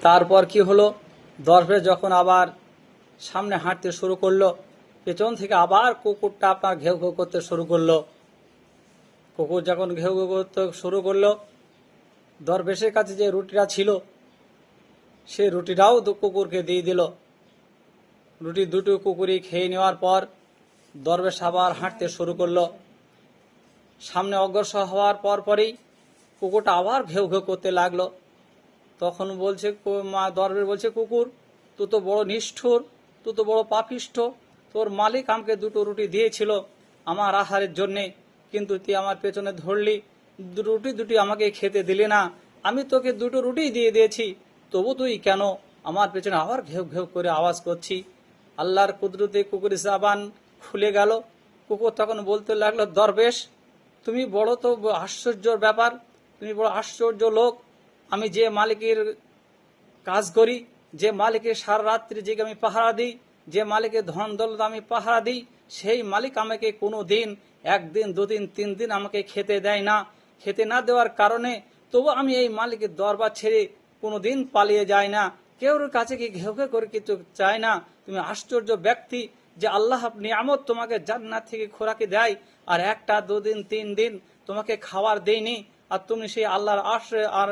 তারপর কি হলো, দরবেশ যখন আবার সামনে হাঁটতে শুরু করলো, পেছন থেকে আবার কুকুরটা আপনার ঘেউ ঘেউ করতে শুরু করলো। কুকুর যখন ঘেউ ঘেউ করতে শুরু করলো, দরবেশের কাছে যে রুটিটা ছিল সেই রুটিটাও কুকুরকে দিয়ে দিল। রুটি দুটো কুকুরই খেয়ে নেওয়ার পর দরবেশ আবার হাঁটতে শুরু করলো। সামনে অগ্রসর হওয়ার পরই কুকুরটা আবার ঘেউ ঘেউ করতে লাগলো। তখন বলছে দরবেশ বলছে, কুকুর তুই তো বড় নিষ্ঠুর, তুই তো বড় পাপিষ্ঠ, তোর মালিক আমাকে দুটো রুটি দিয়েছিল আমার আহারের জন্যে, কিন্তু তুই আমার পেছনে ধরলি, রুটি আমাকে খেতে দিলি না। আমি তোকে দুটো রুটি দিয়ে দিয়েছি, তবু তুই কেন আমার পেছনে আবার ঘেউ ঘেউ করে আওয়াজ করছি। আল্লাহর কুদরতে কুকুরের জাবান খুলে গেল। কুকুর তখন বলতে লাগলো, দরবেশ তুমি বড় তো আশ্চর্যর ব্যাপার, তুমি বড় আশ্চর্য লোক। আমি যে মালিকের কাজ করি, যে মালিকের সারা রাত্রি যে আমি পাহারা দিই, যে মালিকের ধন দৌলত আমি পাহারা দিই, সেই মালিক আমাকে কোনো দিন, একদিন দুদিন 3 দিন আমাকে খেতে দেয় না। খেতে না দেওয়ার কারণে তবু আমি এই মালিকের দরবার ছেড়ে কোনো দিন পালিয়ে যাই না, কেউর কাছে কি ঘেউ ঘেউ করে কিছু চাই না। তুমি আশ্চর্য ব্যক্তি যে আল্লাহ নিয়ামত তোমাকে জান্নাত থেকে খোরাকি দেয়, আর 1 2 দিন 3 দিন তোমাকে খাবার দেয়নি, আর তুমি সেই আল্লাহর আশ্রয় আর